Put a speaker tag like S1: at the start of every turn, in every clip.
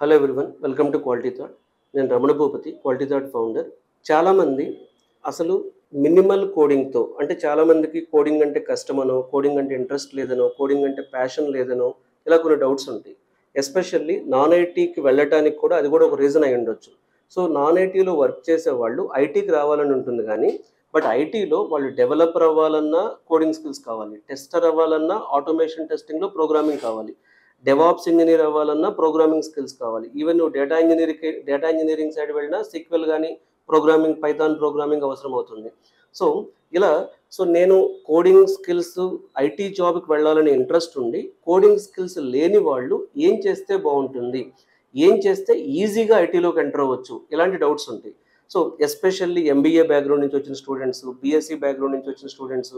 S1: Hello everyone, welcome to Quality Thought. నేను Ramana Bhupathi, Quality Thought founder. చాలామంది అసలు మినిమల్ కోడింగ్తో, అంటే చాలామందికి కోడింగ్ అంటే కష్టమనో, కోడింగ్ అంటే ఇంట్రెస్ట్ లేదనో, కోడింగ్ అంటే ప్యాషన్ లేదనో ఇలా కొన్ని డౌట్స్ ఉంటాయి. ఎస్పెషల్లీ నాన్ ఐటీకి వెళ్ళటానికి కూడా అది కూడా ఒక రీజన్ అయి ఉండొచ్చు. సో నాన్ ఐటీలో వర్క్ చేసే వాళ్ళు ఐటీకి రావాలని ఉంటుంది, కానీ బట్ ఐటీలో వాళ్ళు డెవలపర్ అవ్వాలన్నా కోడింగ్ స్కిల్స్ కావాలి, టెస్టర్ అవ్వాలన్నా ఆటోమేషన్ టెస్టింగ్లో ప్రోగ్రామింగ్ కావాలి, డెవాప్స్ ఇంజనీర్ అవ్వాలన్నా ప్రోగ్రామింగ్ స్కిల్స్ కావాలి. ఈవెన్ నువ్వు డేటా ఇంజనీరింగ్ సైడ్ వెళ్ళినా సిక్వెల్ కానీ ప్రోగ్రామింగ్, పైథాన్ ప్రోగ్రామింగ్ అవసరం అవుతుంది. సో ఇలా నేను కోడింగ్ స్కిల్స్ ఐటీ జాబ్కి వెళ్ళాలని ఇంట్రెస్ట్ ఉండి కోడింగ్ స్కిల్స్ లేని వాళ్ళు ఏం చేస్తే బాగుంటుంది, ఏం చేస్తే ఈజీగా ఐటీలోకి ఎంటర్ అవ్వచ్చు, ఇలాంటి డౌట్స్ ఉంటాయి. సో ఎస్పెషల్లీ ఎంబీఏ బ్యాక్గ్రౌండ్ నుంచి వచ్చిన స్టూడెంట్స్, బీఎస్సీ బ్యాక్గ్రౌండ్ నుంచి వచ్చిన స్టూడెంట్స్,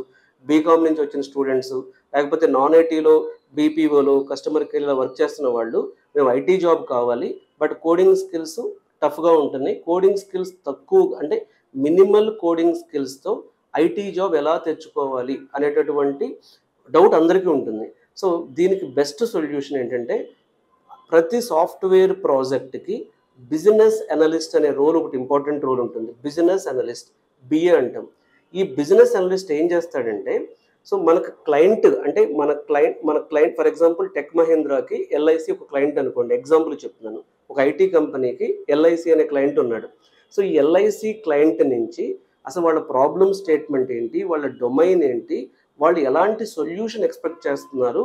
S1: బీకామ్ నుంచి వచ్చిన స్టూడెంట్స్, లేకపోతే నాన్ ఐటీలో బీపీఓలో కస్టమర్ కేర్లో వర్క్ చేస్తున్న వాళ్ళు మేము ఐటీ జాబ్ కావాలి బట్ కోడింగ్ స్కిల్స్ టఫ్గా ఉంటున్నాయి, కోడింగ్ స్కిల్స్ తక్కువ, అంటే మినిమల్ కోడింగ్ స్కిల్స్తో ఐటీ జాబ్ ఎలా తెచ్చుకోవాలి అనేటటువంటి డౌట్ అందరికీ ఉంటుంది. సో దీనికి బెస్ట్ సొల్యూషన్ ఏంటంటే, ప్రతి సాఫ్ట్వేర్ ప్రాజెక్ట్కి బిజినెస్ అనలిస్ట్ అనే రోల్ ఒకటి ఇంపార్టెంట్ రోల్ ఉంటుంది. బిజినెస్ అనలిస్ట్, బిఏ అంటాం. ఈ బిజినెస్ అనలిస్ట్ ఏం చేస్తాడంటే, సో మనకు క్లయింట్, అంటే మన క్లయింట్ ఫర్ ఎగ్జాంపుల్ టెక్ మహేంద్రాకి ఎల్ఐసి ఒక క్లయింట్ అనుకోండి, ఎగ్జాంపుల్ చెప్తున్నాను. ఒక ఐటీ కంపెనీకి ఎల్ఐసి అనే క్లయింట్ ఉన్నాడు. సో ఈ ఎల్ఐసి క్లయింట్ నుంచి అసలు వాళ్ళ ప్రాబ్లమ్ స్టేట్మెంట్ ఏంటి, వాళ్ళ డొమైన్ ఏంటి, వాళ్ళు ఎలాంటి సొల్యూషన్ ఎక్స్పెక్ట్ చేస్తున్నారు,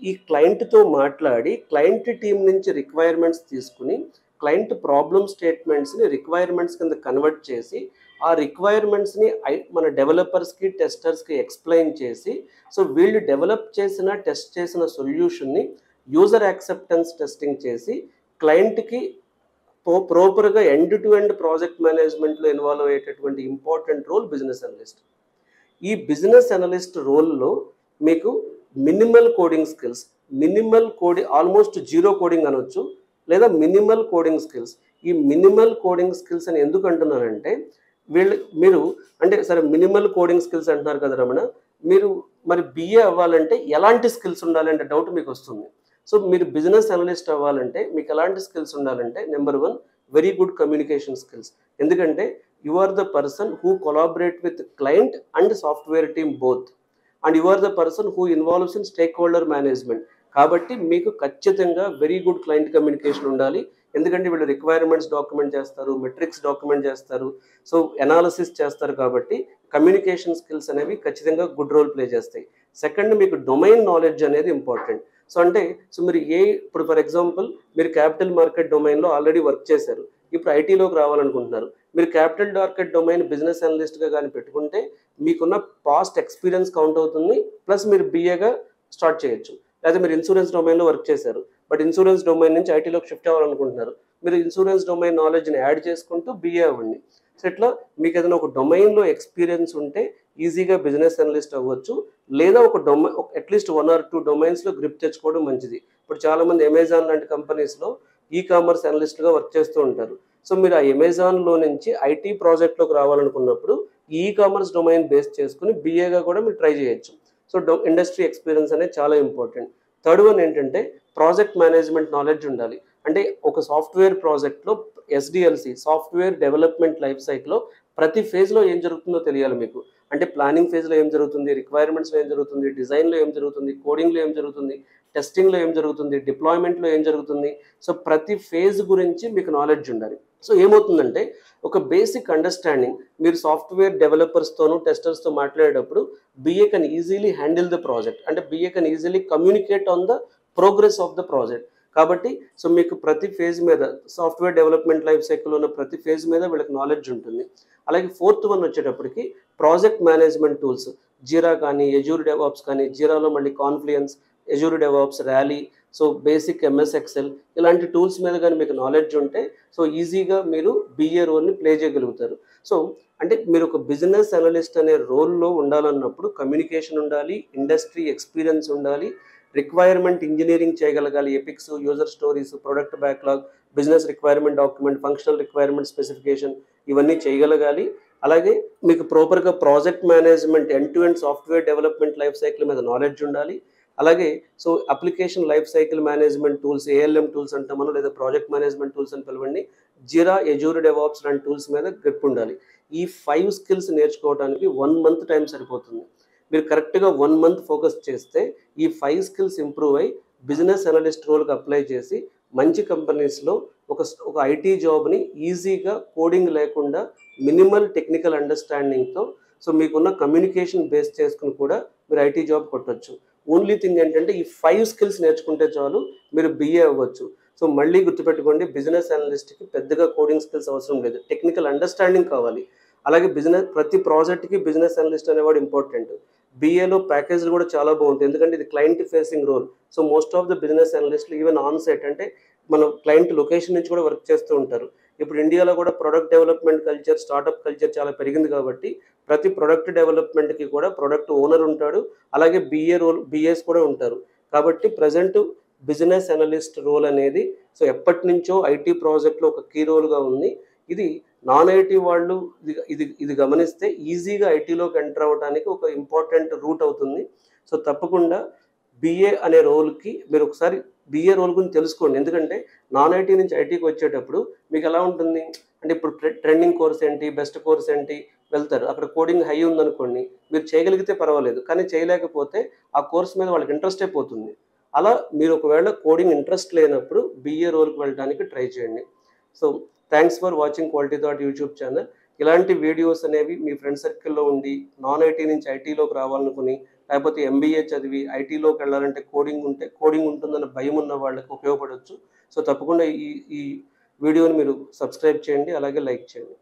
S1: ఈ క్లయింట్తో మాట్లాడి క్లయింట్ టీం నుంచి రిక్వైర్మెంట్స్ తీసుకుని క్లయింట్ ప్రాబ్లమ్ స్టేట్మెంట్స్ని రిక్వైర్మెంట్స్ కింద కన్వర్ట్ చేసి ఆ రిక్వైర్మెంట్స్ని మన డెవలపర్స్కి, టెస్టర్స్కి ఎక్స్ప్లెయిన్ చేసి, సో వీళ్ళు డెవలప్ చేసిన, టెస్ట్ చేసిన సొల్యూషన్ని యూజర్ యాక్సెప్టెన్స్ టెస్టింగ్ చేసి క్లయింట్కి ప్రాపర్గా ఎండ్ టు ఎండ్ ప్రాజెక్ట్ మేనేజ్మెంట్లో ఇన్వాల్వ్ అయ్యేటటువంటి ఇంపార్టెంట్ రోల్ బిజినెస్ అనలిస్ట్. ఈ బిజినెస్ అనలిస్ట్ రోల్లో మీకు minimal coding skills, almost zero coding అనొచ్చు, లేదా మినిమల్ కోడింగ్ స్కిల్స్. ఈ మినిమల్ కోడింగ్ స్కిల్స్ అని ఎందుకు అంటున్నానంటే, మీరు అంటే సరే మినిమల్ కోడింగ్ స్కిల్స్ అంటున్నారు కదా రమణ, మీరు మరి బిఏ అవ్వాలంటే ఎలాంటి స్కిల్స్ ఉండాలంటే డౌట్ మీకు వస్తుంది. సో మీరు బిజినెస్ అనలిస్ట్ అవ్వాలంటే మీకు ఎలాంటి స్కిల్స్ ఉండాలంటే, number 1 very good communication skills. ఎందుకంటే you are the person who collaborate with client and software team both, and you are the person who involves in stakeholder management. కాబట్టి మీకు ఖచ్చితంగా very good client communication ఉండాలి. ఎందుకంటే వీళ్ళు requirements document చేస్తారు, metrics document చేస్తారు, so analysis చేస్తారు. కాబట్టి కమ్యూనికేషన్ స్కిల్స్ అనేవి ఖచ్చితంగా గుడ్ రోల్ ప్లే చేస్తాయి. సెకండ్, మీకు డొమైన్ నాలెడ్జ్ అనేది ఇంపార్టెంట్. సో మీరు ఇప్పుడు ఫర్ ఎగ్జాంపుల్ మీరు క్యాపిటల్ మార్కెట్ డొమైన్లో ఆల్రెడీ వర్క్ చేశారు, ఇప్పుడు ఐటీలోకి రావాలనుకుంటున్నారు. మీరు క్యాపిటల్ మార్కెట్ డొమైన్ బిజినెస్ అనలిస్ట్గా కానీ పెట్టుకుంటే మీకున్న పాస్ట్ ఎక్స్పీరియన్స్ కౌంట్ అవుతుంది, ప్లస్ మీరు బిఏగా స్టార్ట్ చేయొచ్చు. లేదా మీరు ఇన్సూరెన్స్ డొమైన్లో వర్క్ చేశారు బట్ ఇన్సూరెన్స్ డొమైన్ నుంచి ఐటీలోకి షిఫ్ట్ అవ్వాలనుకుంటున్నారు, మీరు ఇన్సూరెన్స్ డొమైన్ నాలెడ్జ్ని యాడ్ చేసుకుంటూ బిఏ అవ్వండి. సో ఇట్లా మీకు ఏదైనా ఒక డొమైన్లో ఎక్స్పీరియన్స్ ఉంటే ఈజీగా బిజినెస్ అనలిస్ట్ అవ్వచ్చు, లేదా ఒక అట్లీస్ట్ 1 or 2 డొమైన్స్లో గ్రిప్ తెచ్చుకోవడం మంచిది. ఇప్పుడు చాలామంది అమెజాన్ లాంటి కంపెనీస్లో ఈ కామర్స్ అనలిస్ట్గా వర్క్ చేస్తూ ఉంటారు. సో మీరు ఆ అమెజాన్లో నుంచి IT ప్రాజెక్ట్లోకి రావాలనుకున్నప్పుడు e commerce domain base చేసుకుని బిఏగా కూడా మీరు ట్రై చేయొచ్చు. సో ఇండస్ట్రీ ఎక్స్పీరియన్స్ అనేది చాలా ఇంపార్టెంట్. థర్డ్ వన్ ఏంటంటే ప్రాజెక్ట్ మేనేజ్మెంట్ నాలెడ్జ్ ఉండాలి. అంటే ఒక సాఫ్ట్వేర్ ప్రాజెక్ట్లో ఎస్డిఎల్సి, సాఫ్ట్వేర్ డెవలప్మెంట్ లైఫ్ సైకిల్లో ప్రతి ఫేజ్లో ఏం జరుగుతుందో తెలియాలి మీకు. అంటే ప్లానింగ్ ఫేజ్లో ఏం జరుగుతుంది, రిక్వైర్మెంట్స్లో ఏం జరుగుతుంది, డిజైన్లో ఏం జరుగుతుంది, కోడింగ్లో ఏం జరుగుతుంది, టెస్టింగ్లో ఏం జరుగుతుంది, డిప్లాయ్మెంట్లో ఏం జరుగుతుంది. సో ప్రతి ఫేజ్ గురించి మీకు నాలెడ్జ్ ఉండాలి. సో ఏమవుతుందంటే ఒక బేసిక్ అండర్స్టాండింగ్, మీరు సాఫ్ట్వేర్ డెవలపర్స్తోనూ టెస్టర్స్తో మాట్లాడేటప్పుడు BA can easily handle the project, అంటే BA can easily communicate on the progress of the project. కాబట్టి సో మీకు ప్రతి ఫేజ్ మీద, సాఫ్ట్వేర్ డెవలప్మెంట్ లైఫ్ సైకిల్లో ఉన్న ప్రతి ఫేజ్ మీద వీళ్ళకి నాలెడ్జ్ ఉంటుంది. అలాగే ఫోర్త్ వన్ వచ్చేటప్పటికి ప్రాజెక్ట్ మేనేజ్మెంట్ టూల్స్, జీరా కానీ, ఎజూర్ డెవాప్స్ కానీ, జీరాలో మళ్ళీ confluence, Azure DevOps, rally, so basic MS Excel ఇలాంటి టూల్స్ మీద కానీ మీకు నాలెడ్జ్ ఉంటే సో ఈజీగా మీరు బిఏ రోల్ని ప్లే చేయగలుగుతారు. సో అంటే మీరు ఒక బిజినెస్ అనలిస్ట్ అనే రోల్లో ఉండాలన్నప్పుడు కమ్యూనికేషన్ ఉండాలి, ఇండస్ట్రీ ఎక్స్పీరియన్స్ ఉండాలి, రిక్వైర్మెంట్ ఇంజనీరింగ్ చేయగలగాలి, epics, user stories, product backlog, business requirement document, functional requirement specification ఇవన్నీ చేయగలగాలి. అలాగే మీకు ప్రాపర్గా project management, end to end software development life cycle మీద నాలెడ్జ్ ఉండాలి. అలాగే so application life cycle management tools, ALM tools అంటామో లేదా ప్రాజెక్ట్ మేనేజ్మెంట్ టూల్స్ అని పిలవండి, జిరా, ఎజూర్ డెవాప్స్ లాంటి టూల్స్ మీద గ్రిప్ ఉండాలి. ఈ 5 స్కిల్స్ నేర్చుకోవడానికి 1 మంత్ టైం సరిపోతుంది. మీరు కరెక్ట్గా 1 మంత్ ఫోకస్ చేస్తే ఈ 5 స్కిల్స్ ఇంప్రూవ్ అయ్యి బిజినెస్ అనలిస్ట్ రోల్కి అప్లై చేసి మంచి కంపెనీస్లో ఒక ఐటీ జాబ్ని ఈజీగా కోడింగ్ లేకుండా మినిమల్ టెక్నికల్ అండర్స్టాండింగ్తో సో మీకున్న కమ్యూనికేషన్ బేస్ చేసుకుని కూడా మీరు ఐటీ జాబ్ కొట్టచ్చు. ఓన్లీ థింగ్ ఏంటంటే ఈ 5 స్కిల్స్ నేర్చుకుంటే చాలు మీరు బిఏ అవ్వచ్చు. సో మళ్ళీ గుర్తుపెట్టుకోండి, బిజినెస్ అనలిస్ట్కి పెద్దగా కోడింగ్ స్కిల్స్ అవసరం లేదు, టెక్నికల్ అండర్స్టాండింగ్ కావాలి. అలాగే ప్రతి ప్రాజెక్ట్కి బిజినెస్ అనలిస్ట్ అనేవాడు ఇంపార్టెంట్. బిఏలో ప్యాకేజ్లు కూడా చాలా బాగుంటాయి, ఎందుకంటే ఇది client facing role. So most of the business అనలిస్ట్లు ఈవెన్ ఆన్ సైట్ అంటే మన క్లయింట్ లొకేషన్ నుంచి కూడా వర్క్ చేస్తూ ఉంటారు. ఇప్పుడు ఇండియాలో కూడా product development culture, startup culture చాలా పెరిగింది కాబట్టి ప్రతి ప్రొడక్ట్ డెవలప్మెంట్కి కూడా ప్రొడక్ట్ ఓనర్ ఉంటాడు, అలాగే బిఏస్ కూడా ఉంటారు. కాబట్టి ప్రజెంట్ బిజినెస్ అనలిస్ట్ రోల్ అనేది సో ఎప్పటి నుంచో ఐటీ ప్రాజెక్ట్లో ఒక కీ రోల్గా ఉంది. ఇది నాన్ ఐటీ వాళ్ళు ఇది గమనిస్తే ఈజీగా ఐటీలోకి ఎంటర్ అవ్వడానికి ఒక ఇంపార్టెంట్ రూట్ అవుతుంది. సో తప్పకుండా బిఏ అనే రోల్కి మీరు ఒకసారి బిఏ రోల్ గురించి తెలుసుకోండి. ఎందుకంటే నాన్ ఐటీ నుంచి ఐటీకి వచ్చేటప్పుడు మీకు ఎలా ఉంటుంది అంటే ఇప్పుడు ట్రెండింగ్ కోర్స్ ఏంటి, బెస్ట్ కోర్స్ ఏంటి వెళ్తారు. అక్కడ కోడింగ్ హై ఉందనుకోండి, మీరు చేయగలిగితే పర్వాలేదు, కానీ చేయలేకపోతే ఆ కోర్స్ మీద వాళ్ళకి ఇంట్రెస్టే పోతుంది. అలా మీరు ఒకవేళ కోడింగ్ ఇంట్రెస్ట్ లేనప్పుడు బిఏ రోల్కి వెళ్ళడానికి ట్రై చేయండి. So thanks for watching quality thought YouTube channel. ఇలాంటి వీడియోస్ అనేవి మీ ఫ్రెండ్ సర్కిల్లో ఉండి నాన్ ఐటీ నుంచి ఐటీలోకి రావాలనుకుని, లేకపోతే ఎంబీఏ చదివి ఐటీలోకి వెళ్ళాలంటే కోడింగ్ ఉంటుందన్న భయం ఉన్న వాళ్ళకి ఉపయోగపడవచ్చు. సో తప్పకుండా ఈ వీడియోని మీరు సబ్స్క్రైబ్ చేయండి, అలాగే లైక్ చేయండి.